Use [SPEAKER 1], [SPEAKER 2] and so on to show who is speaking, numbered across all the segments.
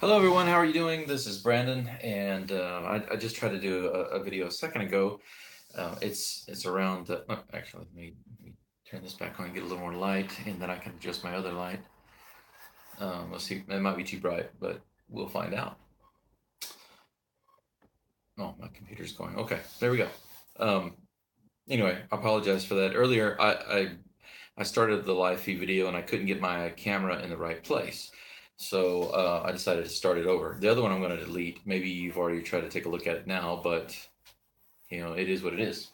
[SPEAKER 1] Hello everyone, how are you doing? This is Brandon, and I just tried to do a video a second ago. It's around. Actually, let me turn this back on and get a little more light, and then I can adjust my other light. Let's see, it might be too bright, but we'll find out. Oh, my computer's going. Okay, there we go. Um, anyway, I apologize for that. Earlier, I started the live feed video and I couldn't get my camera in the right place. So I decided to start it over. The other one I'm going to delete. Maybe you've already tried to take a look at it now, but it is what it is.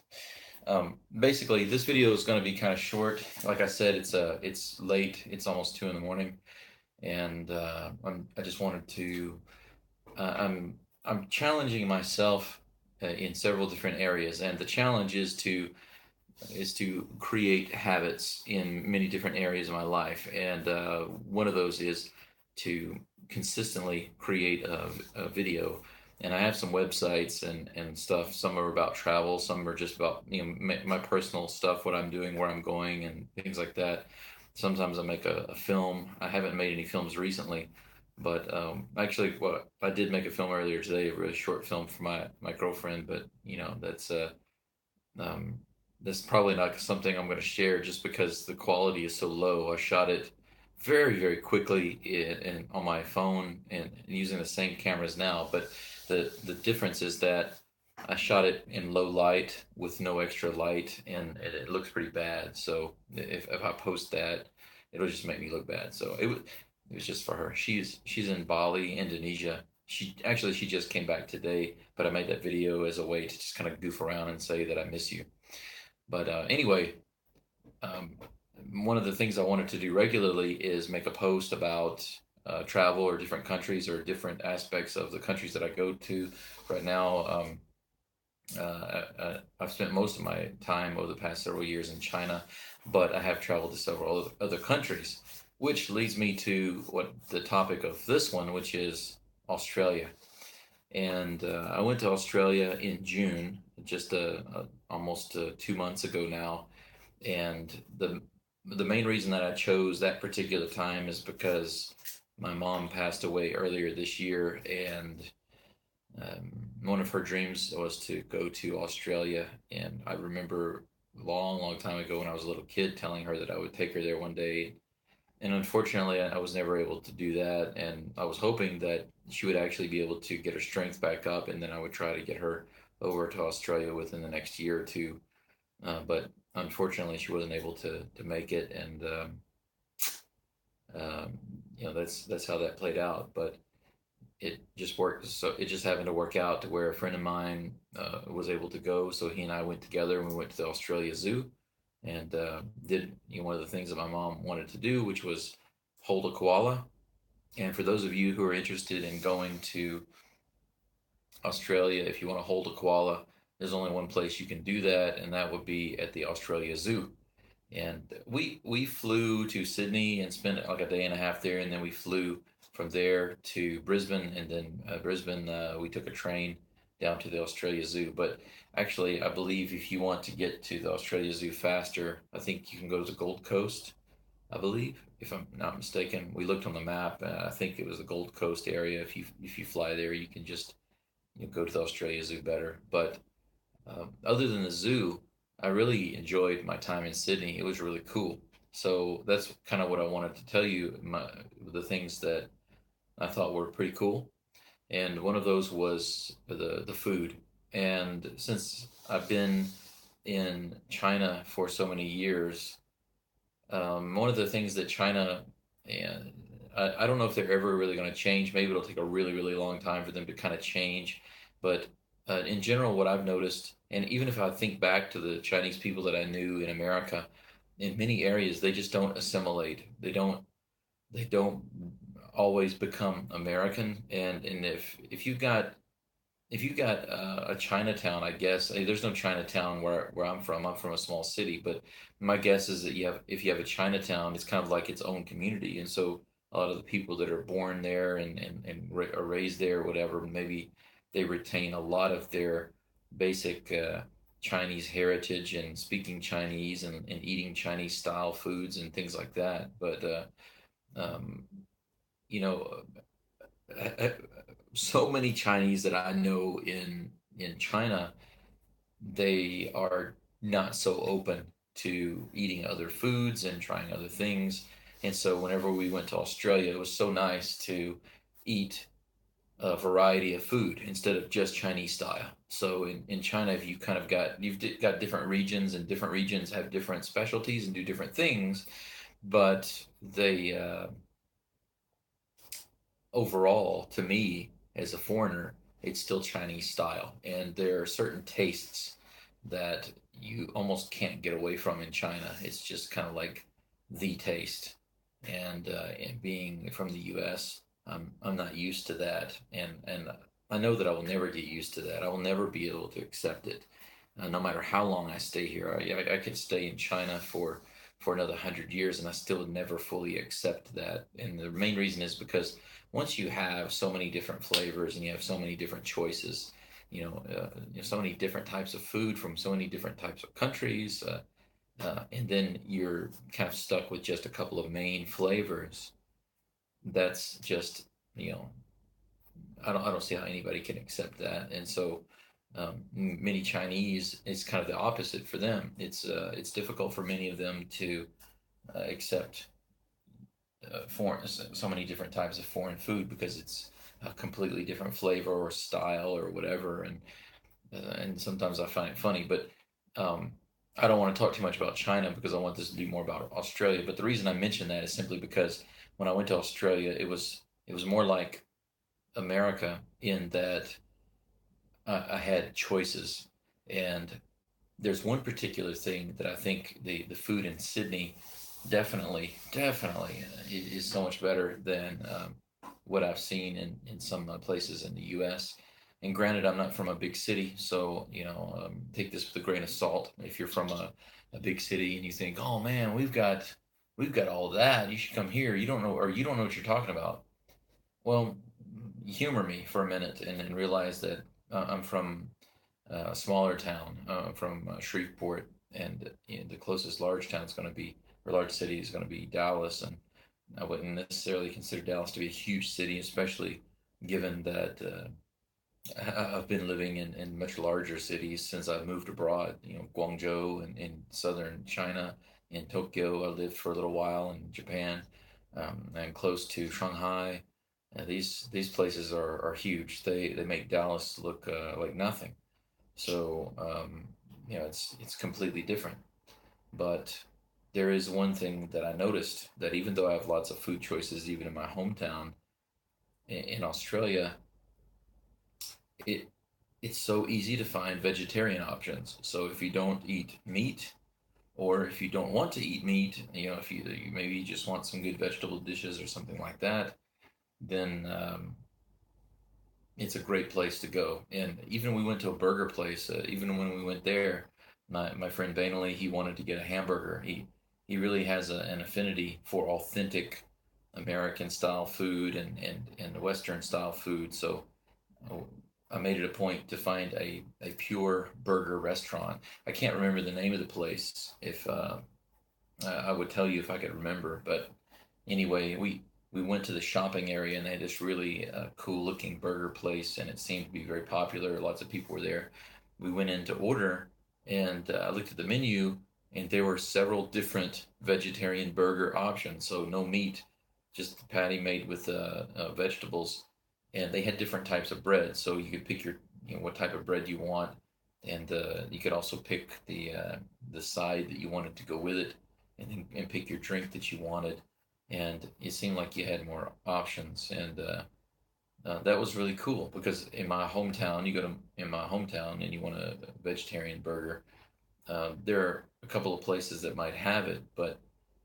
[SPEAKER 1] Basically, this video is going to be kind of short. Like I said, it's late. It's almost 2 in the morning, and I just wanted to. I'm challenging myself in several different areas, and the challenge is to create habits in many different areas of my life. And one of those is to consistently create a video. And I have some websites and stuff. Some are about travel, some are just about my personal stuff, what I'm doing, where I'm going, and things like that. Sometimes I make a film. I haven't made any films recently, but actually, well, I did make a film earlier today, a really short film for my girlfriend. But um, that's probably not something I'm going to share just because the quality is so low. I shot it very, very quickly on my phone and using the same cameras now, but the difference is that I shot it in low light with no extra light, and it looks pretty bad. So if I post that, it'll just make me look bad. So it was just for her. She's in Bali, Indonesia. She just came back today, but I made that video as a way to just kind of goof around and say that I miss you. But anyway, um, one of the things I wanted to do regularly is make a post about travel or different countries or different aspects of the countries that I go to. Right now, I've spent most of my time over the past several years in China, but I have traveled to several other countries, which leads me to what the topic of this one, which is Australia. And I went to Australia in June, just almost 2 months ago now. And the main reason that I chose that particular time is because my mom passed away earlier this year, and one of her dreams was to go to Australia. And I remember a long, long time ago when I was a little kid telling her that I would take her there one day. And unfortunately, I was never able to do that. And I was hoping that she would actually be able to get her strength back up, and then I would try to get her over to Australia within the next year or two. But unfortunately, she wasn't able to make it, and um, that's how that played out. But it just worked. So it just happened to work out to where a friend of mine was able to go. So he and I went together, and we went to the Australia Zoo and did one of the things that my mom wanted to do, which was hold a koala. And for those of you who are interested in going to Australia, if you want to hold a koala, there's only one place you can do that, and that would be at the Australia Zoo. And we flew to Sydney and spent like a day and a half there, and then we flew from there to Brisbane, and then Brisbane we took a train down to the Australia Zoo. But actually, I believe if you want to get to the Australia Zoo faster, I think you can go to the Gold Coast. I believe, if I'm not mistaken, we looked on the map, and I think it was the Gold Coast area. If you fly there, you can just go to the Australia Zoo better. But other than the zoo, I really enjoyed my time in Sydney. It was really cool. So that's kind of what I wanted to tell you. The things that I thought were pretty cool, and one of those was the food. And since I've been in China for so many years, one of the things that China and I don't know if they're ever really going to change. Maybe it'll take a really, really long time for them to kind of change. But in general, what I've noticed, and even if I think back to the Chinese people that I knew in America, in many areas they just don't assimilate. They don't always become American. And if you got a Chinatown, I guess there's no Chinatown where I'm from. I'm from a small city, but my guess is that if you have a Chinatown, it's kind of like its own community, and so a lot of the people that are born there and are raised there, or whatever, maybe they retain a lot of their basic Chinese heritage and speaking Chinese and eating Chinese style foods and things like that. But um, you know, uh, so many Chinese that I know in China, they are not so open to eating other foods and trying other things. And so whenever we went to Australia, it was so nice to eat a variety of food instead of just Chinese style. So in China, if you kind of got different regions, and different regions have different specialties and do different things, but they overall, to me, as a foreigner, it's still Chinese style. And there are certain tastes that you almost can't get away from in China. It's just kind of like the taste. And being from the U.S., I'm not used to that, and I know that I will never get used to that. I will never be able to accept it, no matter how long I stay here. I could stay in China for another 100 years, and I still would never fully accept that. And the main reason is because once you have so many different flavors and you have so many different choices, so many different types of food from so many different types of countries, and then you're kind of stuck with just a couple of main flavors. That's just, you know, I don't see how anybody can accept that. And so, many Chinese, it's kind of the opposite for them. It's difficult for many of them to accept foreign so many different types of foreign food because it's a completely different flavor or style or whatever. And sometimes I find it funny, but um, I don't want to talk too much about China because I want this to be more about Australia. But the reason I mention that is simply because when I went to Australia, it was more like America in that I had choices, and there's one particular thing that I think the food in Sydney definitely is so much better than what I've seen in some places in the U.S. And granted, I'm not from a big city, so take this with a grain of salt. If you're from a big city and you think, oh man, we've got all that, you should come here. You don't know what you're talking about. Well, humor me for a minute and realize that I'm from a smaller town, from Shreveport, and the closest large town is going to be, or large city is going to be Dallas, and I wouldn't necessarily consider Dallas to be a huge city, especially given that I've been living in much larger cities since I've moved abroad. Guangzhou in southern China, in Tokyo. I lived for a little while in Japan, and close to Shanghai. These places are huge. They make Dallas look like nothing. So it's completely different. But there is one thing that I noticed, that even though I have lots of food choices, even in my hometown in Australia, it it's so easy to find vegetarian options. So if you don't eat meat, or if you don't want to eat meat, if you maybe just want some good vegetable dishes or something like that, then it's a great place to go. And even we went to a burger place. Even when we went there, my friend Bainley, he wanted to get a hamburger. He really has an affinity for authentic American style food and Western style food. So uh, I made it a point to find a pure burger restaurant. I can't remember the name of the place. If I would tell you if I could remember, but anyway, we went to the shopping area, and they had this really cool looking burger place, and it seemed to be very popular. Lots of people were there. We went in to order, and I looked at the menu, and there were several different vegetarian burger options. So no meat, just the patty made with vegetables, and they had different types of bread. So you could pick what type of bread you want, and you could also pick the side that you wanted to go with it, and pick your drink that you wanted, and it seemed like you had more options, and that was really cool because you go to in my hometown and you want a vegetarian burger, there are a couple of places that might have it, but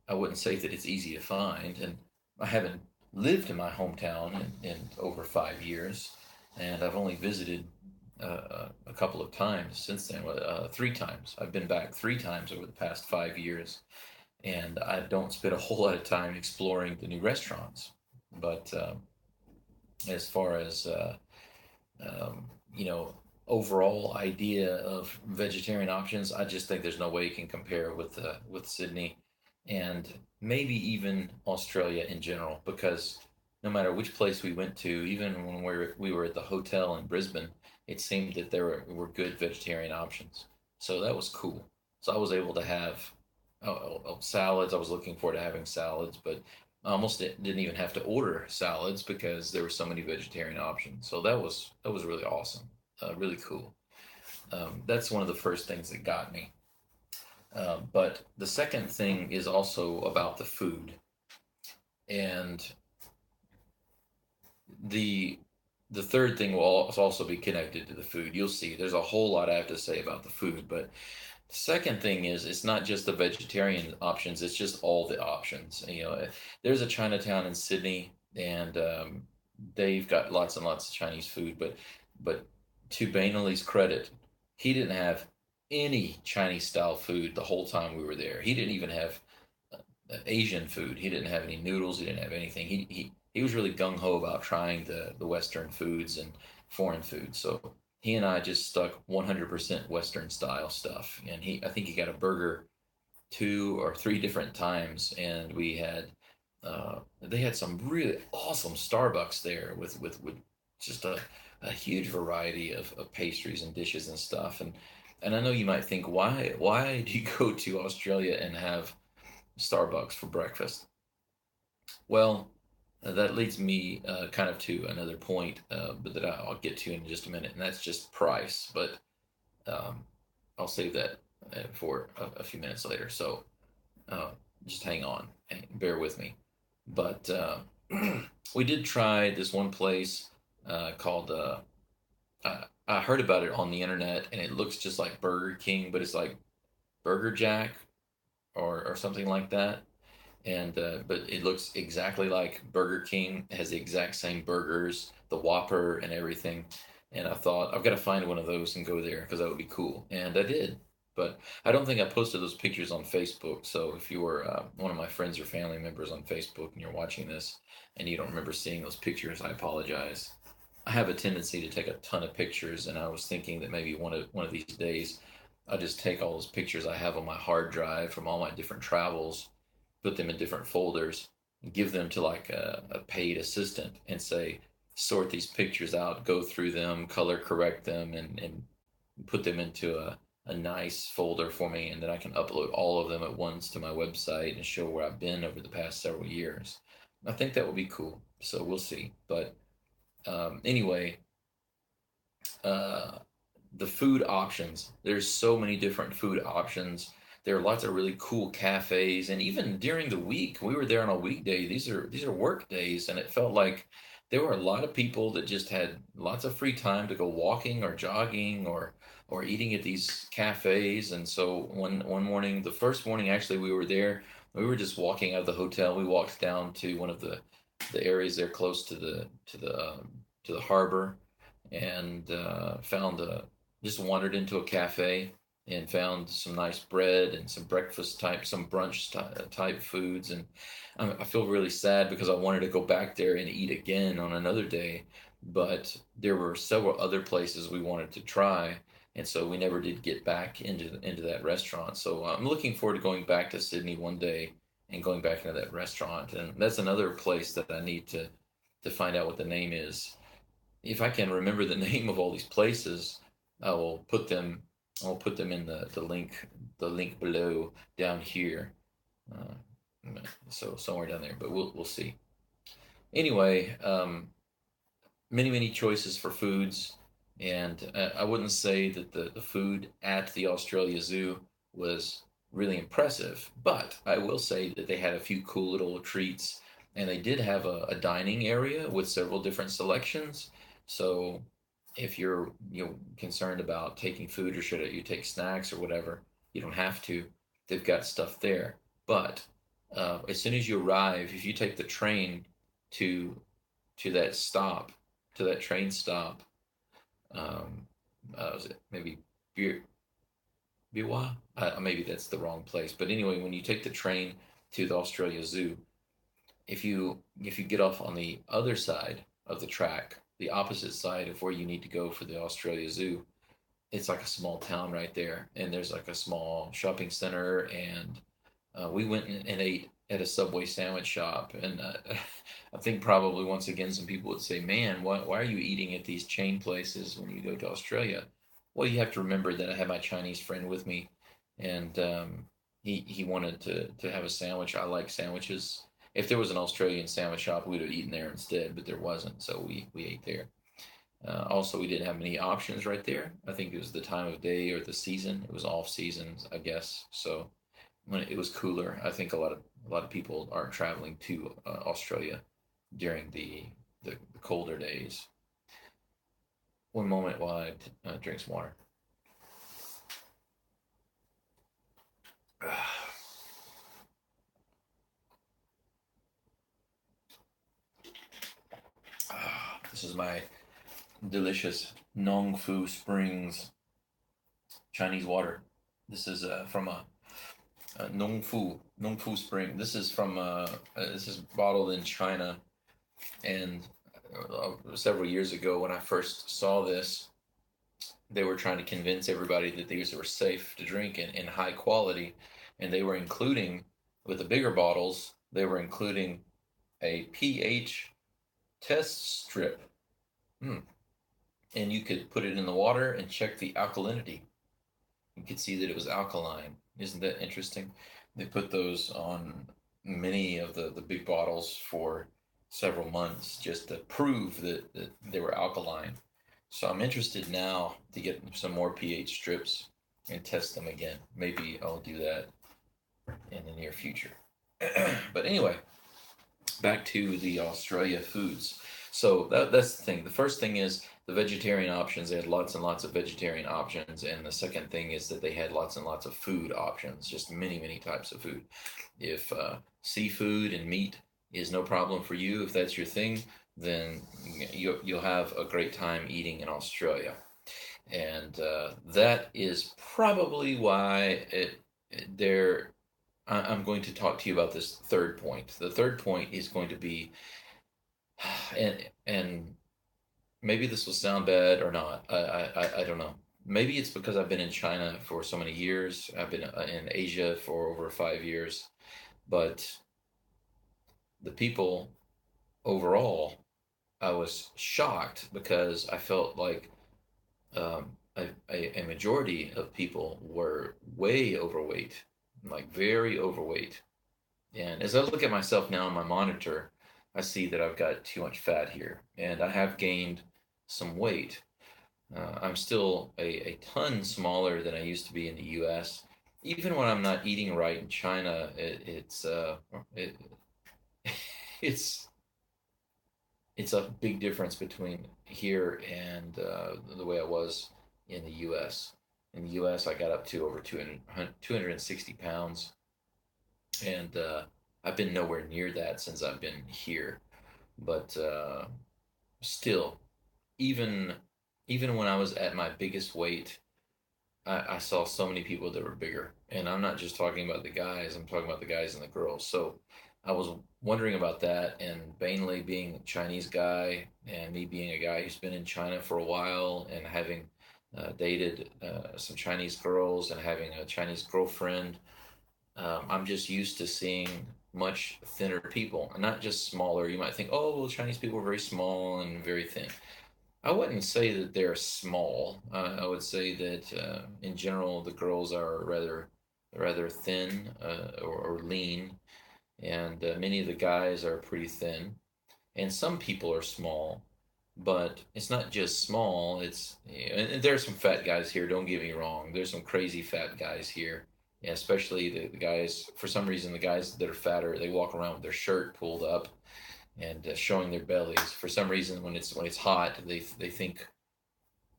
[SPEAKER 1] I wouldn't say that it's easy to find, and I haven't lived in my hometown in over 5 years, and I've only visited a couple of times since then. 3 times. I've been back 3 times over the past 5 years, and I don't spend a whole lot of time exploring the new restaurants. But as far as um, you know, overall idea of vegetarian options, I just think there's no way you can compare with Sydney, and maybe even Australia in general, because no matter which place we went to, even when we were at the hotel in Brisbane, it seemed that there were good vegetarian options. So that was cool. So I was able to have salads. I was looking forward to having salads, but I almost didn't even have to order salads because there were so many vegetarian options. So that was really awesome, really cool. That's one of the first things that got me. But the second thing is also about the food, and the the third thing will also be connected to the food. You'll see. There's a whole lot I have to say about the food, but the second thing is it's not just the vegetarian options; it's just all the options. There's a Chinatown in Sydney, and they've got lots and lots of Chinese food. But to Bainley's credit, he didn't have any Chinese style food the whole time we were there. He didn't even have Asian food. He didn't have any noodles. He didn't have anything. He was really gung ho about trying the Western foods and foreign foods. So he and I just stuck 100% Western style stuff. And I think he got a burger two or three different times, and they had some really awesome Starbucks there with just a huge variety of pastries and dishes and stuff. And I know you might think, why do you go to Australia and have Starbucks for breakfast? Well, that leads me kind of to another point, but that I'll get to in just a minute, and that's just price. But um, I'll save that for a few minutes later. So uh, just hang on and bear with me. But we did try this one place called. I heard about it on the internet, and it looks just like Burger King, but it's like Burger Jack or something like that. And but it looks exactly like Burger King. It has the exact same burgers, the Whopper, and everything. And I thought I've got to find one of those and go there because that would be cool. And I did, but I don't think I posted those pictures on Facebook. So if you were one of my friends or family members on Facebook and you're watching this and you don't remember seeing those pictures, I apologize. I have a tendency to take a ton of pictures, and I was thinking that maybe one of these days I'll just take all those pictures I have on my hard drive from all my different travels, put them in different folders, and give them to like a paid assistant and say, sort these pictures out, go through them, color correct them, and put them into a nice folder for me. And then I can upload all of them at once to my website and show where I've been over the past several years. I think that would be cool. So we'll see. But anyway, uh, the food options. There's so many different food options. There are lots of really cool cafes, and even during the week, we were there on a weekday. These are work days, and it felt like there were a lot of people that just had lots of free time to go walking or jogging or eating at these cafes. And so one morning, the first morning actually we were there, we were just walking out of the hotel. We walked down to one of the areas there close to the harbor, and found a just wandered into a cafe and found some nice bread and some breakfast type, some brunch type foods. And I feel really sad because I wanted to go back there and eat again on another day, but there were several other places we wanted to try, and so we never did get back into that restaurant. So I'm looking forward to going back to Sydney one day and going back into that restaurant. And that's another place that I need to find out what the name is. If I can remember the name of all these places, I will put them. I'll put them in the link below down here. Uh, so somewhere down there, but we'll see. Anyway, many choices for foods, and I wouldn't say that the food at the Australia Zoo was really impressive, but I will say that they had a few cool little treats, and they did have a dining area with several different selections. So if you're concerned about taking food, or should you take snacks or whatever, you don't have to. They've got stuff there. But as soon as you arrive, if you take the train to to that stop, to that train stop. Um, was it maybe Biwa? Maybe that's the wrong place. But anyway, when you take the train to the Australia Zoo, if you get off on the other side of the track, the opposite side of where you need to go for the Australia Zoo, it's like a small town right there, and there's like a small shopping center, and we went and ate at a Subway sandwich shop, and I think probably once again some people would say, "Man, why are you eating at these chain places when you go to Australia?" Well, you have to remember that I had my Chinese friend with me, and he wanted to have a sandwich. I like sandwiches. If there was an Australian sandwich shop, we'd have eaten there instead, but there wasn't, so we ate there. Also, we didn't have many options right there. I think it was the time of day or the season. It was off season, I guess. So when it was cooler, I think a lot of people aren't traveling to Australia during the colder days. One moment while I drink some water. This is my delicious Nong Fu Springs Chinese water. This is from a Nong Fu Spring. This is bottled in China, and several years ago when I first saw this, they were trying to convince everybody that these were safe to drink and high quality, and they were including with the bigger bottles, they were including a pH test strip. Hmm. And you could put it in the water and check the alkalinity. You could see that it was alkaline. Isn't that interesting? They put those on many of the big bottles for several months just to prove that they were alkaline. So I'm interested now to get some more pH strips and test them again. Maybe I'll do that in the near future. But anyway, back to the Australia foods. So that's the thing. The first thing is the vegetarian options. They had lots and lots of vegetarian options, and the second thing is that they had lots and lots of food options. Just many types of food. If seafood and meat is no problem for you, if that's your thing, then you'll have a great time eating in Australia, and that is probably why there. I'm going to talk to you about this third point. The third point is going to be, and maybe this will sound bad or not. I don't know. Maybe it's because I've been in China for so many years. I've been in Asia for over 5 years, but the people overall, I was shocked because I felt like a majority of people were way overweight, like very overweight. And as I look at myself now on my monitor, I see that I've got too much fat here, and I have gained some weight. I'm still a ton smaller than I used to be in the U.S. Even when I'm not eating right in China, it's it's a big difference between here and the way I was in the U.S. In the U.S., I got up to over 260 pounds, and I've been nowhere near that since I've been here. But still, even even when I was at my biggest weight, I saw so many people that were bigger. And I'm not just talking about the guys, I'm talking about the guys and the girls. So I was wondering about that, and mainly being a Chinese guy and me being a guy who's been in China for a while and having dated some Chinese girls and having a Chinese girlfriend. I'm just used to seeing much thinner people, and not just smaller. You might think, oh, well, Chinese people are very small and very thin. I wouldn't say that they're small. I would say that in general the girls are rather thin or lean, and many of the guys are pretty thin, and some people are small. But it's not just small. And there's some fat guys here. Don't get me wrong. There's some crazy fat guys here, and especially the guys. For some reason, the guys that are fatter, they walk around with their shirt pulled up and showing their bellies. For some reason, when it's hot, they think.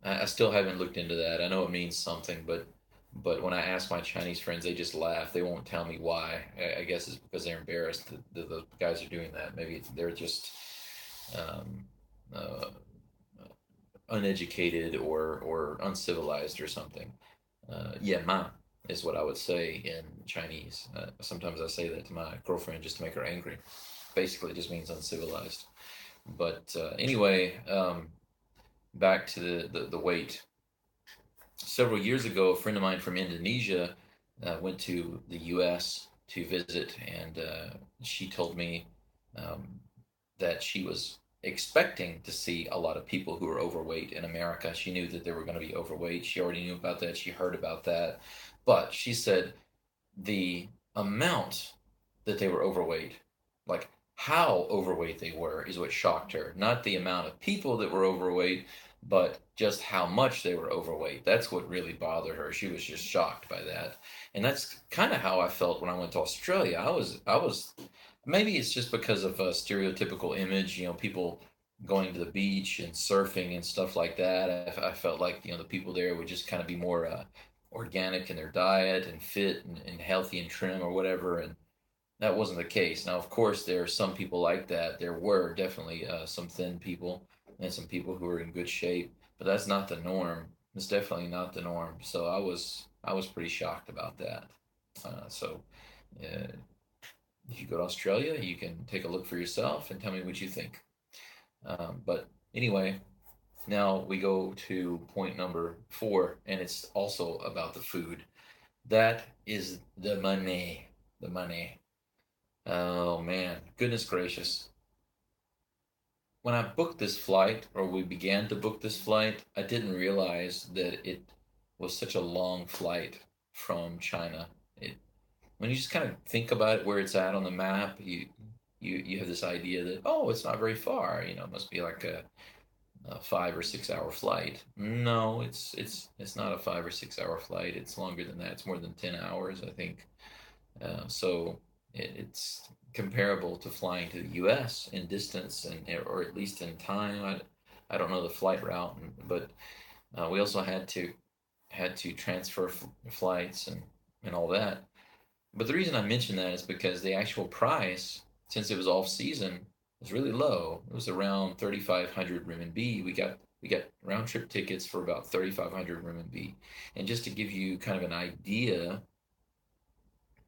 [SPEAKER 1] I still haven't looked into that. I know it means something, but when I ask my Chinese friends, they just laugh. They won't tell me why. I guess it's because they're embarrassed that the guys are doing that. Maybe they're just um, uh, uneducated or uncivilized or something. Yeah, ma is what I would say in Chinese. Sometimes I say that to my girlfriend just to make her angry. Basically, it just means uncivilized. But anyway, back to the weight. Several years ago, a friend of mine from Indonesia went to the U.S. to visit, and she told me um, that she was expecting to see a lot of people who were overweight in America. She knew that they were going to be overweight. She already knew about that. She heard about that. But she said the amount that they were overweight, like how overweight they were, is what shocked her. Not the amount of people that were overweight, but just how much they were overweight. That's what really bothered her. She was just shocked by that. And that's kind of how I felt when I went to Australia. I was maybe it's just because of a stereotypical image, people going to the beach and surfing and stuff like that. I felt like, the people there would just kind of be more organic in their diet and fit and healthy and trim or whatever. And that wasn't the case. Now, of course, there are some people like that. There were definitely some thin people and some people who were in good shape, but that's not the norm. It's definitely not the norm. So I was pretty shocked about that. So uh, if you go to Australia, you can take a look for yourself and tell me what you think. But anyway, now we go to point number 4, and it's also about the food. That is the money. The money. Oh man, goodness gracious. When I booked this flight, or we began to book this flight, I didn't realize that it was such a long flight from China. When you just kind of think about it, where it's at on the map, you have this idea that, oh, it's not very far. It must be like a 5 or 6 hour flight. No, it's not a 5 or 6 hour flight. It's longer than that. It's more than 10 hours, I think. So it's comparable to flying to the U.S. in distance or at least in time. I don't know the flight route, but we also had to transfer flights and all that. But the reason I mention that is because the actual price, since it was off season, was really low. It was around 3,500 renminbi. We got round trip tickets for about 3,500 renminbi. And just to give you kind of an idea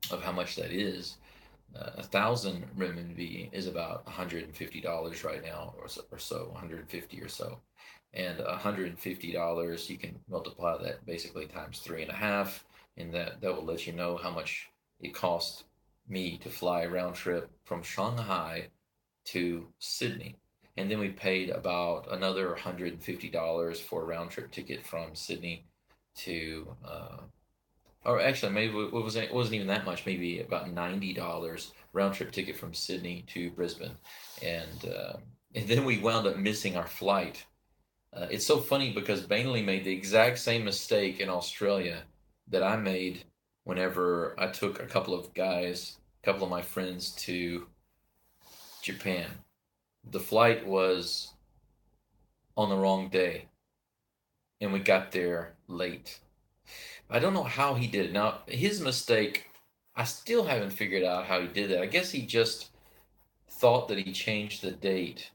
[SPEAKER 1] of how much that is, 1,000 renminbi is about $150 right now, or so, 150 or so. And $150, you can multiply that basically times 3.5, and that will let you know how much it cost me to fly round trip from Shanghai to Sydney. And then we paid about another $150 for a round trip ticket from Sydney to or actually, maybe it wasn't even that much. Maybe about $90 round trip ticket from Sydney to Brisbane, and then we wound up missing our flight. It's so funny because Bainley made the exact same mistake in Australia that I made whenever I took a couple of my friends to Japan. The flight was on the wrong day, and we got there late. I don't know how he did it. Now, his mistake, I still haven't figured out how he did that. I guess he just thought that he changed the date.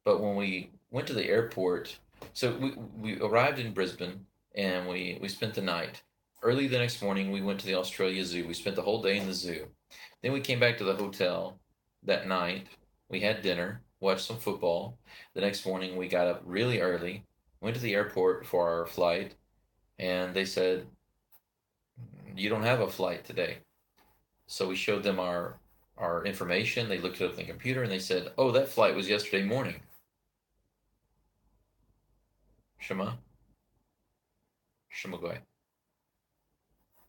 [SPEAKER 1] But when we went to the airport, so we arrived in Brisbane and we spent the night. Early the next morning, we went to the Australia Zoo. We spent the whole day in the zoo. Then we came back to the hotel that night. We had dinner, watched some football. The next morning, we got up really early, went to the airport for our flight, and they said, you don't have a flight today. So we showed them our information. They looked it up on the computer and they said, "Oh, that flight was yesterday morning." Shema, Shema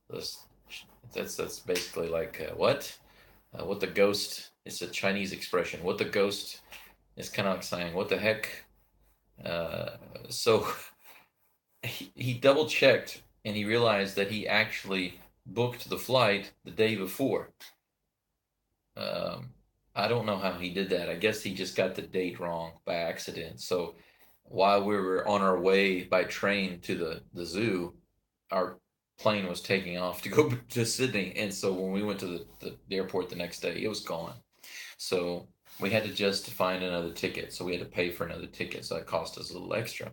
[SPEAKER 1] That's that's basically like what? What the ghost? It's a Chinese expression. What the ghost is kind of like saying, "What the heck?" Uh, so he double checked and he realized that he actually booked the flight the day before. Um, I don't know how he did that. I guess he just got the date wrong by accident. So while we were on our way by train to the zoo, our plane was taking off to go to Sydney. And so when we went to the airport the next day, it was gone. So we had to just find another ticket. So we had to pay for another ticket. So that cost us a little extra.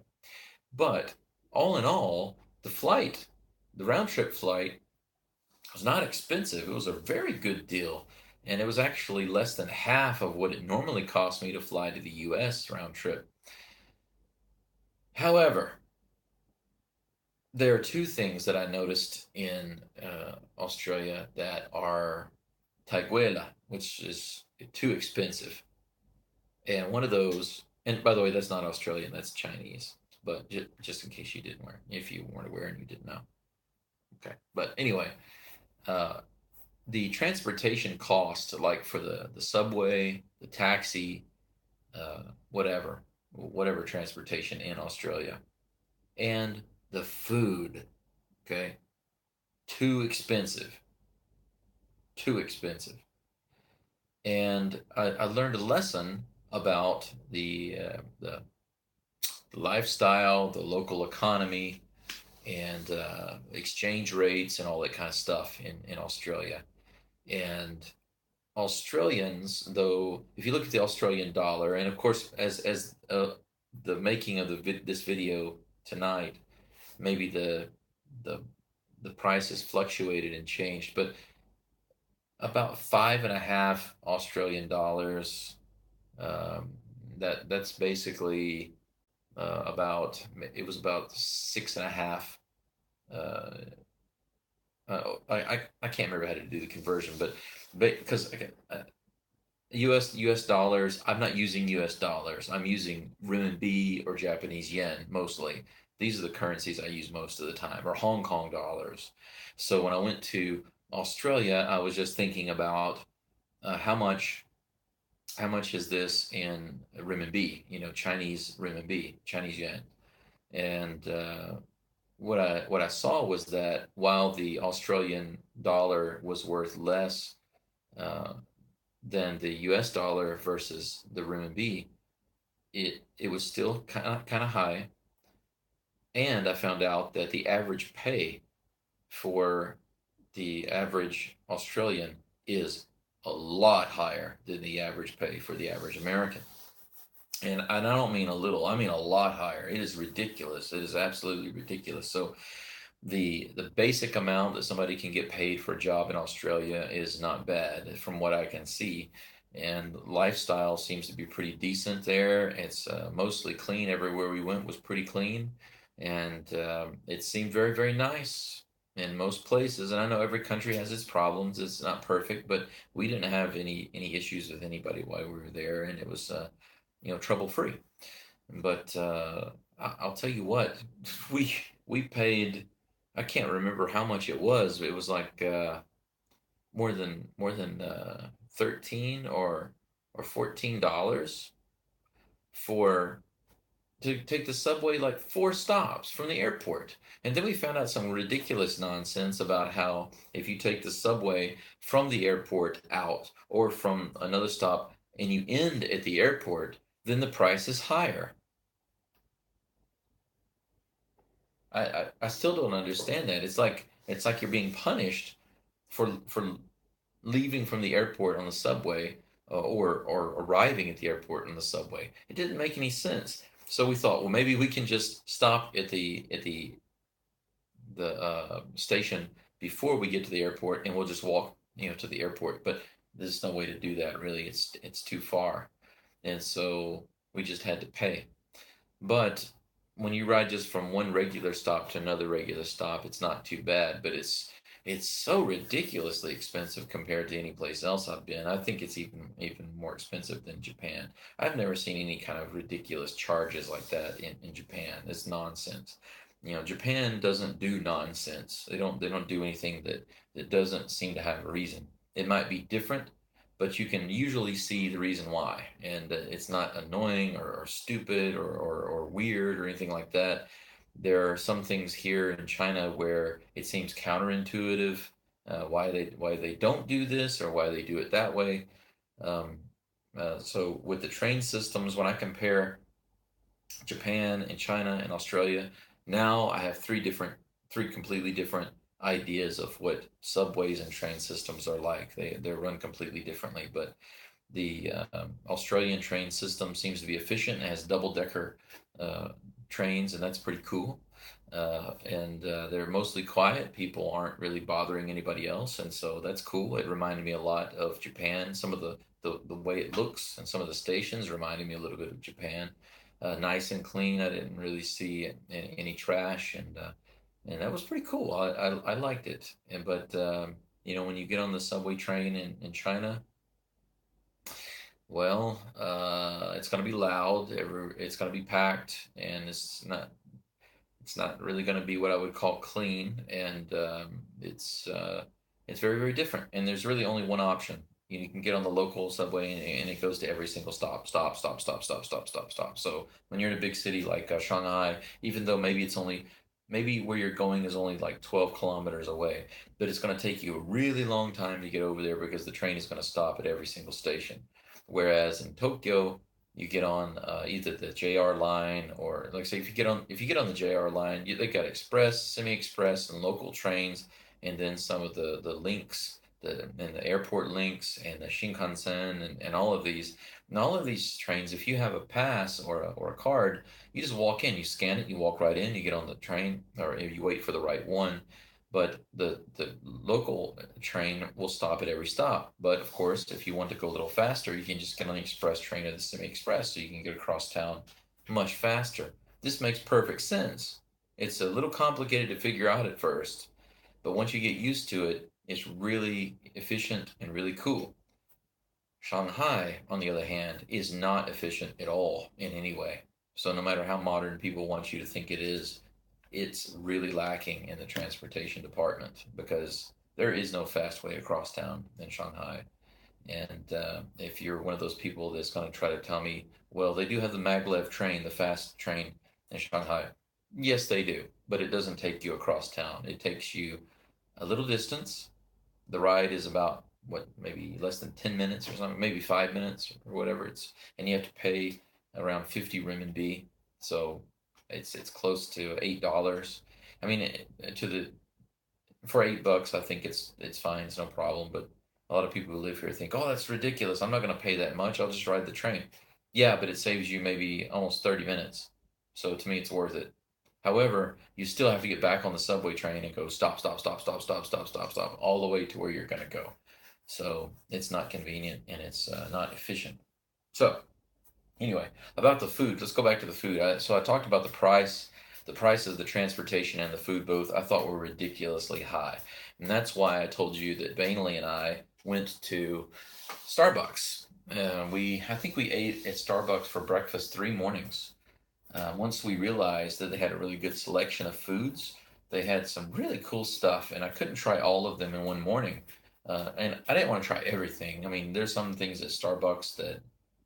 [SPEAKER 1] But all in all, the round trip flight was not expensive. It was a very good deal. And it was actually less than half of what it normally cost me to fly to the US round trip. However, there are two things that I noticed in Australia that are taiguela, which is too expensive. And one of those, and by the way, that's not Australian, that's Chinese. But just in case you didn't wear, if you weren't aware and you didn't know. Okay. But anyway, uh, the transportation cost, like for the subway, the taxi, uh, whatever, whatever transportation in Australia, and the food, okay, too expensive, too expensive. And I learned a lesson about the lifestyle, the local economy, and exchange rates and all that kind of stuff in Australia. And Australians, though, if you look at the Australian dollar, and of course, as the making of this video tonight, maybe the the price has fluctuated and changed, but about 5.5 Australian dollars. Um, that's basically about it was about 6.5. Uh, I can't remember how to do the conversion, but because US dollars, I'm not using US dollars. I'm using renminbi or Japanese yen mostly. These are the currencies I use most of the time, or Hong Kong dollars. So when I went to Australia, I was just thinking about how much is this in renminbi, Chinese renminbi, Chinese yen. And what I saw was that while the Australian dollar was worth less uh, than the U.S. dollar versus the renminbi, it was still kind of high. And I found out that the average pay for the average Australian is a lot higher than the average pay for the average American. And I don't mean a little, I mean a lot higher. It is ridiculous. It is absolutely ridiculous. So the basic amount that somebody can get paid for a job in Australia is not bad from what I can see. And lifestyle seems to be pretty decent there. It's mostly clean. Everywhere we went was pretty clean. And it seemed very, very nice in most places. And I know every country has its problems. It's not perfect, but we didn't have any issues with anybody while we were there. And it was, trouble free. But I'll tell you what, we we paid. I can't remember how much it was. It was like more than 13 or $14 for to take the subway like 4 stops from the airport. And then we found out some ridiculous nonsense about how if you take the subway from the airport out or from another stop and you end at the airport, then the price is higher. I still don't understand that. It's like you're being punished for leaving from the airport on the subway or arriving at the airport on the subway. It didn't make any sense. So we thought, well, maybe we can just stop at the station before we get to the airport, and we'll just walk, to the airport. But there's no way to do that, really. It's too far, and so we just had to pay. But when you ride just from one regular stop to another regular stop, it's not too bad. But it's so ridiculously expensive compared to any place else I've been. I think it's even more expensive than Japan. I've never seen any kind of ridiculous charges like that in Japan. It's nonsense. Japan doesn't do nonsense. They don't do anything that doesn't seem to have a reason. It might be different, but you can usually see the reason why, and it's not annoying or stupid or weird or anything like that. There are some things here in China where it seems counterintuitive, why they don't do this or why they do it that way. Um, so with the train systems, when I compare Japan and China and Australia, now I have three completely different ideas of what subways and train systems are like. They're run completely differently, but the Australian train system seems to be efficient and has double decker uh, trains, and that's pretty cool. And they're mostly quiet. People aren't really bothering anybody else, and so that's cool. It reminded me a lot of Japan. Some of the way it looks and some of the stations reminded me a little bit of Japan. Nice and clean. I didn't really see any trash, and that was pretty cool. I liked it. And but When you get on the subway train in China, well, it's going to be loud. It's going to be packed, and it's not really going to be what I would call clean, and it's very very different. And there's really only one option. You can get on the local subway, and it goes to every single stop, stop, stop, stop, stop, stop, stop, stop. So when you're in a big city like Shanghai, even though maybe where you're going is only like 12 kilometers away, but it's going to take you a really long time to get over there because the train is going to stop at every single station. Whereas in Tokyo, you get on either the JR line, or like say if you get on the JR line, they got express, semi-express, and local trains, and then some of the links, the airport links, and the Shinkansen, and all of these. And all of these trains, if you have a pass or a card, you just walk in, you scan it, you walk right in, you get on the train, or you wait for the right one. But the local train will stop at every stop. But of course, if you want to go a little faster, you can just get on the express train or the semi-express, so you can get across town much faster. This makes perfect sense. It's a little complicated to figure out at first, but once you get used to it, it's really efficient and really cool. Shanghai, on the other hand, is not efficient at all in any way. So no matter how modern people want you to think it is, it's really lacking in the transportation department because there is no fast way across town in Shanghai. And if you're one of those people that's going to try to tell me, well, they do have the maglev train, the fast train in Shanghai. Yes, they do, but it doesn't take you across town. It takes you a little distance. The ride is about what, maybe less than 10 minutes or something, maybe 5 minutes or whatever. And you have to pay around 50 renminbi. So it's close to $8. I mean, to the for $8, I think it's fine. It's no problem. But a lot of people who live here think, oh, that's ridiculous. I'm not going to pay that much. I'll just ride the train. Yeah, but it saves you maybe almost 30 minutes. So to me, it's worth it. However, you still have to get back on the subway train and go stop, stop, stop, stop, stop, stop, stop, stop, all the way to where you're going to go. So it's not convenient, and it's not efficient. So anyway, about the food, let's go back to the food. So I talked about the prices, the transportation, and the food both I thought were ridiculously high. And that's why I told you that Bainley and I went to Starbucks. I think we ate at Starbucks for breakfast 3 mornings. Once we realized that they had a really good selection of foods, they had some really cool stuff, and I couldn't try all of them in one morning. And I didn't want to try everything. I mean, there's some things at Starbucks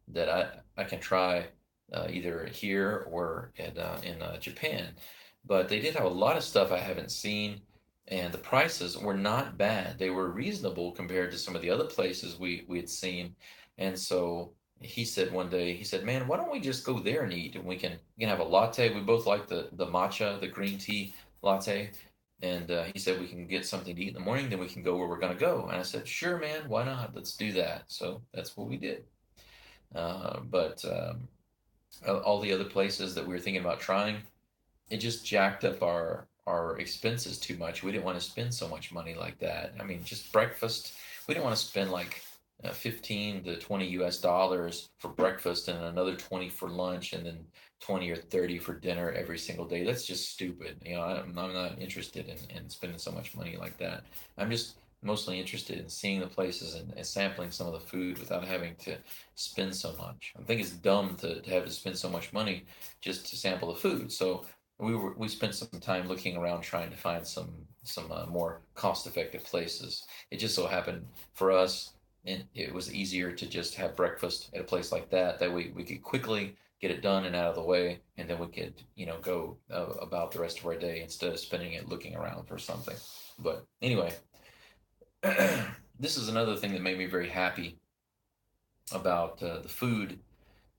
[SPEAKER 1] that I can try either here or in Japan. But they did have a lot of stuff I haven't seen, and the prices were not bad. They were reasonable compared to some of the other places we had seen. And so he said one day, he said, "Man, why don't we just go there and eat, and we can have a latte. We both like the matcha, the green tea latte." And he said we can get something to eat in the morning, then we can go where we're gonna go. And I said, "Sure, man, why not? Let's do that." So that's what we did. But all the other places that we were thinking about trying, it just jacked up our expenses too much. We didn't want to spend so much money like that. I mean, just breakfast, we didn't want to spend like 15 to 20 US dollars for breakfast and another 20 for lunch and then 20 or 30 for dinner every single day. That's just stupid. I'm not interested in spending so much money like that. I'm just mostly interested in seeing the places and sampling some of the food without having to spend so much. I think it's dumb to have to spend so much money just to sample the food. So we spent some time looking around trying to find some more cost effective places. It just so happened for us, and it was easier to just have breakfast at a place like that. That we could quickly get it done and out of the way, and then we could go about the rest of our day instead of spending it looking around for something. But anyway, this is another thing that made me very happy about the food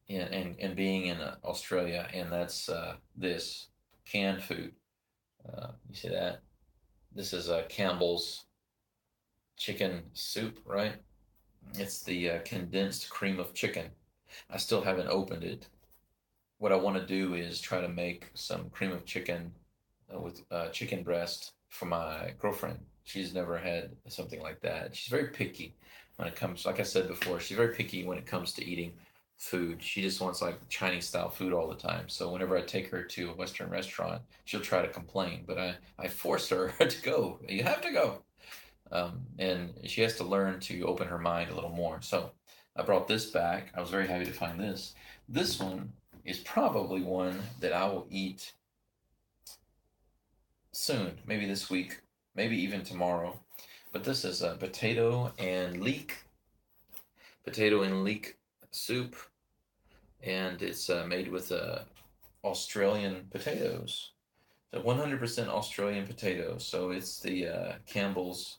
[SPEAKER 1] and being in Australia, and that's this canned food. You see that? This is Campbell's chicken soup, right? It's the condensed cream of chicken. I still haven't opened it. What I want to do is try to make some cream of chicken with chicken breast for my girlfriend. She's never had something like that. She's very picky when it comes, like I said before, she's very picky when it comes to eating food. She just wants like Chinese style food all the time. So whenever I take her to a Western restaurant, she'll try to complain, but I force her to go. You have to go. and she has to learn to open her mind a little more. So I brought this back. I was very happy to find this. This one is probably one that I will eat soon, maybe this week, maybe even tomorrow. But this is a potato and leek soup, and it's made with Australian potatoes. So 100% Australian potatoes. So it's the Campbell's,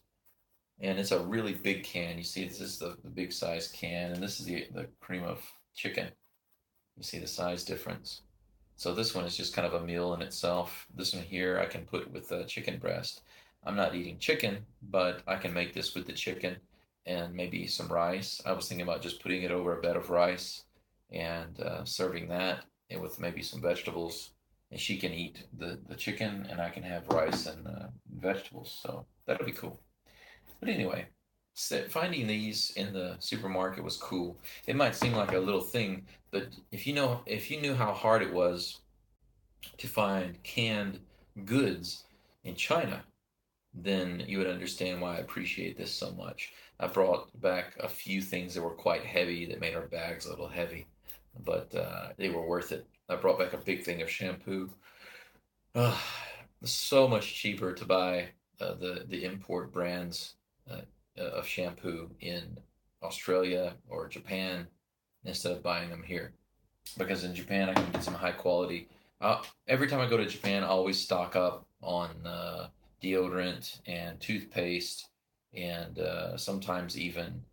[SPEAKER 1] and it's a really big can. You see, this is the big size can, and this is the cream of chicken. You see the size difference. So this one is just kind of a meal in itself. This one here I can put with chicken breast. I'm not eating chicken, but I can make this with the chicken and maybe some rice. I was thinking about just putting it over a bed of rice and serving that and with maybe some vegetables. And she can eat the chicken and I can have rice and vegetables. So that'll be cool. But anyway, finding these in the supermarket was cool. It might seem like a little thing, but if you knew how hard it was to find canned goods in China, then you would understand why I appreciate this so much. I brought back a few things that were quite heavy that made our bags a little heavy, but they were worth it. I brought back a big thing of shampoo. Uh, so much cheaper to buy the import brands uh, of shampoo in Australia or Japan instead of buying them here. Because in Japan, I can get some high quality. Every time I go to Japan, I always stock up on deodorant and toothpaste and sometimes even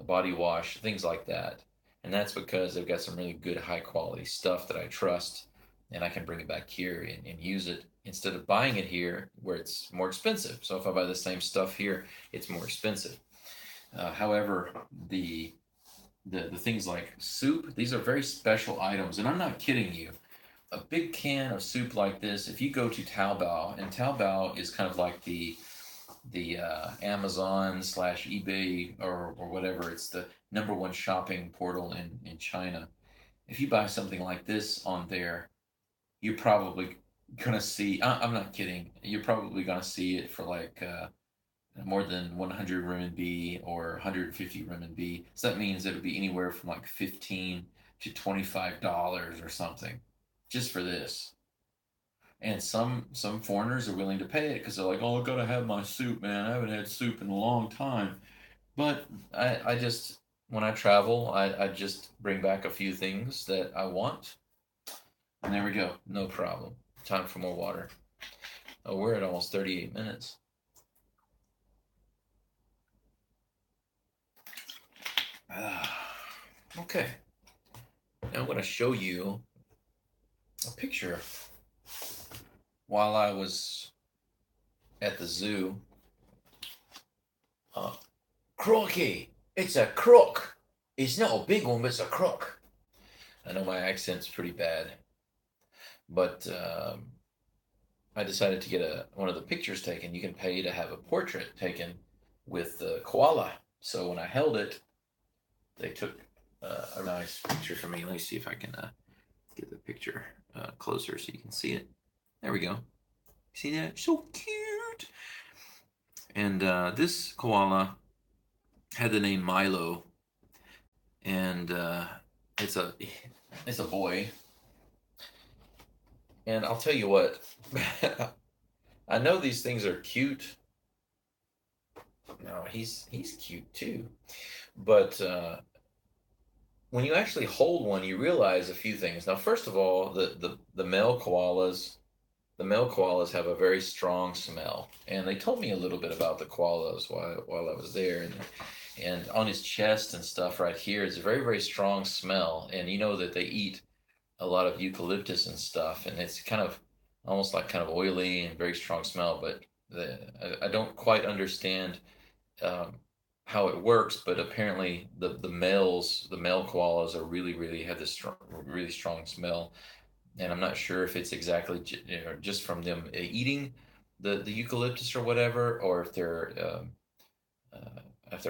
[SPEAKER 1] body wash, things like that. And that's because they've got some really good high quality stuff that I trust and I can bring it back here and use it instead of buying it here where it's more expensive. So if I buy the same stuff here, it's more expensive. However, the things like soup, these are very special items, and I'm not kidding you. A big can of soup like this, if you go to Taobao, and Taobao is kind of like the Amazon slash eBay or whatever. It's the number one shopping portal in China. If you buy something like this on there, you're probably gonna see. I'm not kidding. You're probably gonna see it for like more than 100 renminbi or 150 renminbi. So that means it'll be anywhere from like 15 to $25 or something just for this. And some foreigners are willing to pay it because they're like, oh, I gotta have my soup, man. I haven't had soup in a long time. But I just when I travel, I just bring back a few things that I want. And there we go. No problem. Time for more water. Oh, we're at almost 38 minutes. Okay. Now I'm going to show you a picture while I was at the zoo. Uh, Croaky! It's a croc! It's not a big one, but it's a croc. I know my accent's pretty bad, but I decided to get one of the pictures taken. You can pay to have a portrait taken with the koala. So when I held it, they took a nice picture for me. Let me see if I can get the picture closer so you can see it. There we go. See that? So cute. And this koala had the name Milo, and it's a boy. And I'll tell you what, I know these things are cute. No, he's cute too, but when you actually hold one, you realize a few things. Now, first of all, the male koalas have a very strong smell, and they told me a little bit about the koalas while I was there, and on his chest and stuff right here is a very very strong smell, and you know that they eat a lot of eucalyptus and stuff, and it's kind of almost like kind of oily and very strong smell, but I don't quite understand um, how it works, but apparently the male koalas are really have this really strong smell, and I'm not sure if it's exactly just from them eating the eucalyptus or whatever, or if they're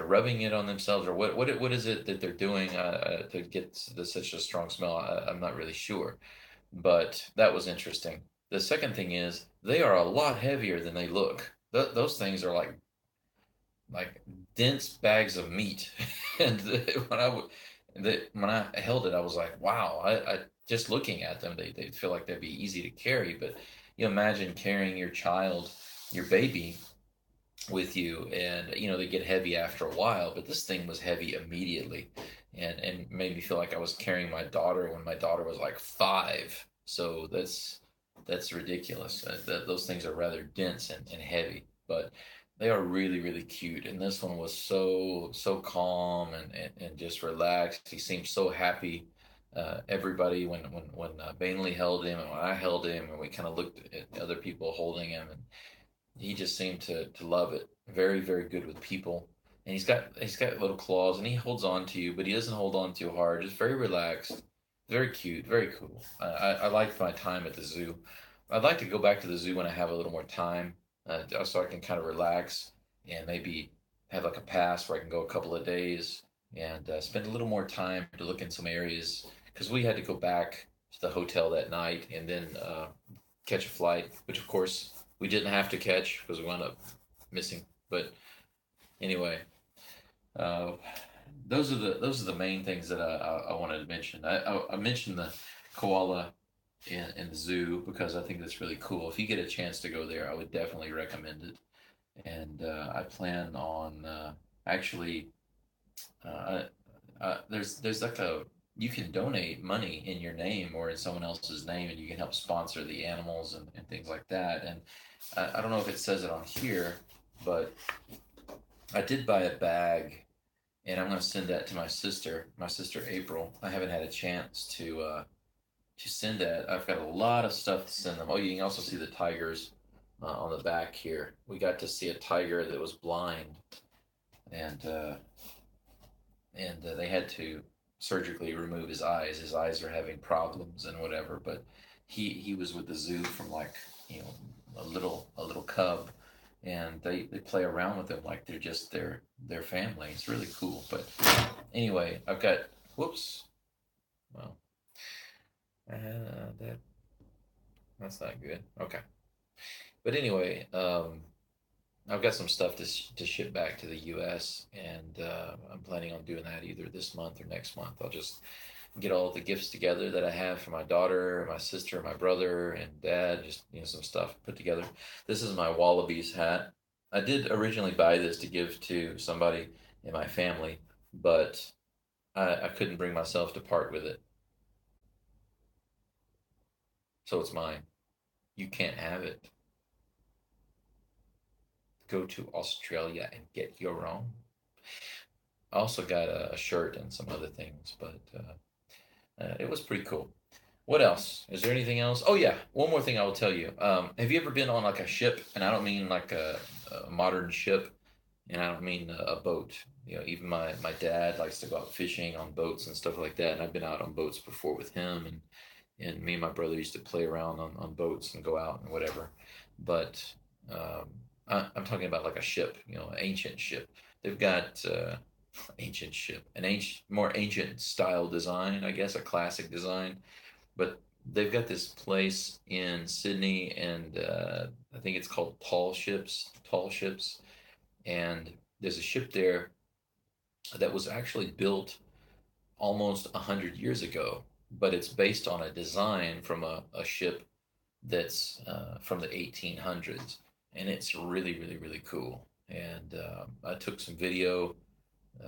[SPEAKER 1] rubbing it on themselves or what is it that they're doing to get such a strong smell. I'm not really sure, but that was interesting. The second thing is they are a lot heavier than they look. Those things are like like dense bags of meat. And when I held it, I was like, wow, I just looking at them, they feel like they'd be easy to carry. But you imagine carrying your child, your baby, with you, and they get heavy after a while, but this thing was heavy immediately, and made me feel like I was carrying my daughter when my daughter was like 5. So that's ridiculous. Those things are rather dense and heavy, but they are really really cute, and this one was so calm and just relaxed. He seemed so happy. Everybody, when Bainley held him and when I held him, and we kind of looked at other people holding him, and he just seemed to love it. Very, very good with people. And he's got little claws, and he holds on to you, but he doesn't hold on too hard. Just very relaxed, very cute, very cool. I liked my time at the zoo. I'd like to go back to the zoo when I have a little more time, so I can kind of relax and maybe have like a pass where I can go a couple of days and spend a little more time to look in some areas, because we had to go back to the hotel that night and then catch a flight, which of course we didn't have to catch because we wound up missing. But anyway, uh, those are the main things that I wanted to mention. I mentioned the koala in the zoo because I think that's really cool. If you get a chance to go there, I would definitely recommend it. And I plan on actually uh, there's like a you can donate money in your name or in someone else's name, and you can help sponsor the animals and things like that. And I don't know if it says it on here, but I did buy a bag, and I'm going to send that to my sister April. I haven't had a chance to send that. I've got a lot of stuff to send them. Oh, you can also see the tigers on the back here. We got to see a tiger that was blind, and they had to surgically remove his eyes. His eyes are having problems and whatever. But he was with the zoo from like a little cub, and they play around with him like they're just their family. It's really cool. But anyway, I've got whoops. Well, that that's not good. Okay, but anyway, I've got some stuff to ship back to the U.S., and I'm planning on doing that either this month or next month. I'll just get all the gifts together that I have for my daughter, my sister, my brother, and dad. Just some stuff put together. This is my Wallabies hat. I did originally buy this to give to somebody in my family, but I couldn't bring myself to part with it, so it's mine. You can't have it. Go to Australia and get your own. I also got a shirt and some other things, but it was pretty cool. What else? Is there anything else? Oh yeah, one more thing I will tell you. Have you ever been on like a ship? And I don't mean like a modern ship, and I don't mean a boat. Even my dad likes to go out fishing on boats and stuff like that. And I've been out on boats before with him, and me and my brother used to play around on boats and go out and whatever. But um, I'm talking about like a ship, an ancient ship. They've got ancient ship, an ancient, more ancient style design, I guess, a classic design. But they've got this place in Sydney, and I think it's called Tall Ships, and there's a ship there that was actually built almost 100 years ago, but it's based on a design from a ship that's from the 1800s, and it's really, really, really cool. And I took some video.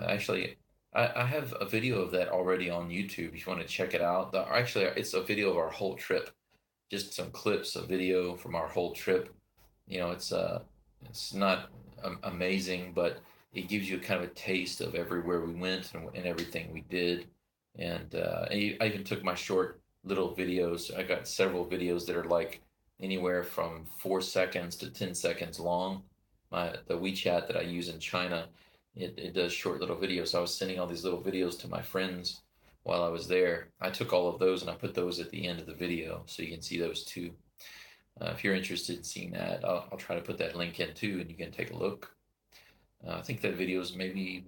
[SPEAKER 1] Actually, I have a video of that already on YouTube if you want to check it out. Actually, it's a video of our whole trip, just some clips of video from our whole trip. It's not amazing, but it gives you kind of a taste of everywhere we went and everything we did. And I even took my short little videos. I got several videos that are like anywhere from 4 seconds to 10 seconds long. The WeChat that I use in China, it does short little videos. So I was sending all these little videos to my friends while I was there. I took all of those and I put those at the end of the video so you can see those too. If you're interested in seeing that, I'll try to put that link in too, and you can take a look. I think that video is maybe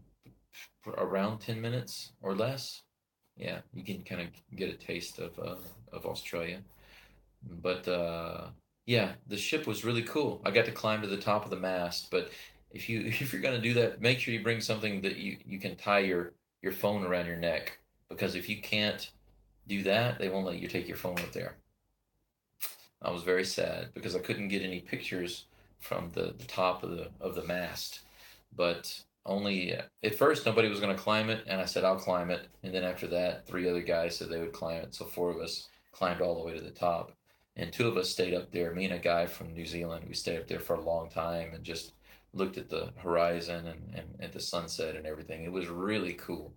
[SPEAKER 1] around 10 minutes or less. Yeah, you can kind of get a taste of Australia. But yeah, the ship was really cool. I got to climb to the top of the mast, but if you if you're gonna do that, make sure you bring something that you can tie your phone around your neck, because if you can't do that, they won't let you take your phone up there. I was very sad because I couldn't get any pictures from the top of the mast. But only at first nobody was going to climb it, and I said I'll climb it. And then after that, three other guys said they would climb it, so four of us climbed all the way to the top, and two of us stayed up there. Me and a guy from New Zealand, we stayed up there for a long time and just looked at the horizon and at the sunset and everything. It was really cool.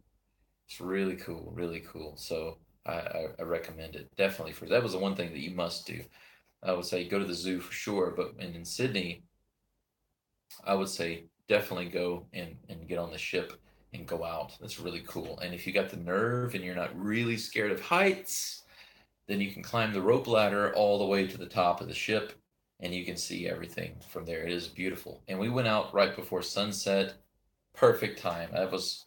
[SPEAKER 1] It's really cool, really cool. So I recommend it definitely. For that was the one thing that you must do. I would say go to the zoo for sure, but in Sydney, I would say definitely go and get on the ship and go out. That's really cool. And if you got the nerve and you're not really scared of heights, then you can climb the rope ladder all the way to the top of the ship and you can see everything from there. It is beautiful. And we went out right before sunset. Perfect time. That was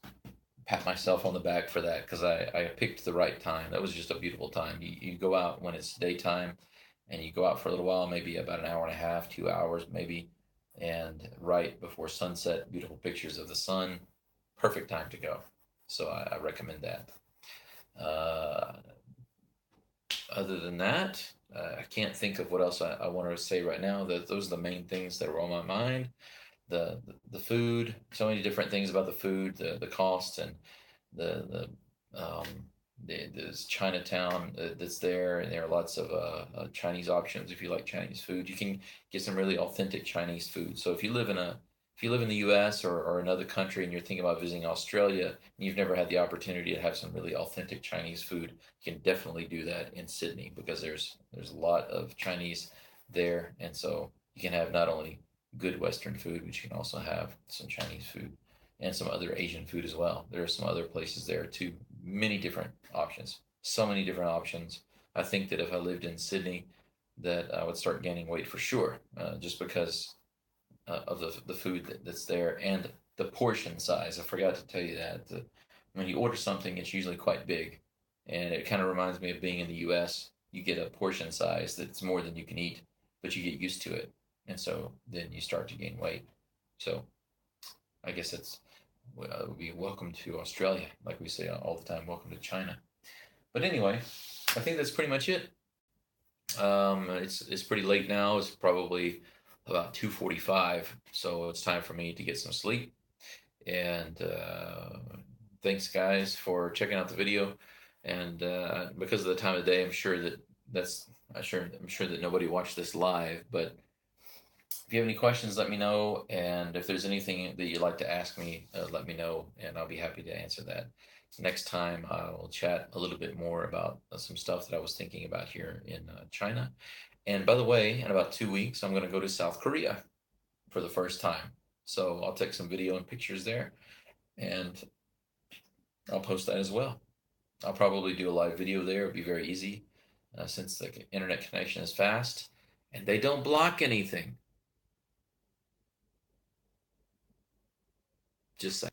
[SPEAKER 1] pat myself on the back for that because I picked the right time. That was just a beautiful time. You go out when it's daytime and you go out for a little while, maybe about an hour and a half, 2 hours maybe, and right before sunset, beautiful pictures of the sun. Perfect time to go. So I recommend that. Uh, Other than that, I can't think of what else I want to say right now. That those are the main things that were on my mind. The food, so many different things about the food, the cost, and the there's Chinatown that's there, and there are lots of Chinese options if you like Chinese food. You can get some really authentic Chinese food. So if you live in the U.S. or another country and you're thinking about visiting Australia and you've never had the opportunity to have some really authentic Chinese food, you can definitely do that in Sydney because there's a lot of Chinese there, and so you can have not only good Western food, but you can also have some Chinese food and some other Asian food as well. There are some other places there too. Many different options. So many different options. I think that if I lived in Sydney, that I would start gaining weight for sure, just because of the food that's there and the portion size. I forgot to tell you that when you order something, it's usually quite big, and it kind of reminds me of being in the U.S. You get a portion size that's more than you can eat, but you get used to it, and so then you start to gain weight. So I guess it's would be welcome to Australia, like we say all the time. Welcome to China. But anyway, I think that's pretty much it. It's pretty late now. It's probably about 2:45, so it's time for me to get some sleep. And thanks, guys, for checking out the video. And because of the time of day, that's I'm sure that nobody watched this live. But if you have any questions, let me know. And if there's anything that you'd like to ask me, let me know, and I'll be happy to answer that. Next time, I'll chat a little bit more about some stuff that I was thinking about here in China. And by the way, in about 2 weeks, I'm going to go to South Korea for the first time. So I'll take some video and pictures there, and I'll post that as well. I'll probably do a live video there. It'll be very easy since the internet connection is fast and they don't block anything. Just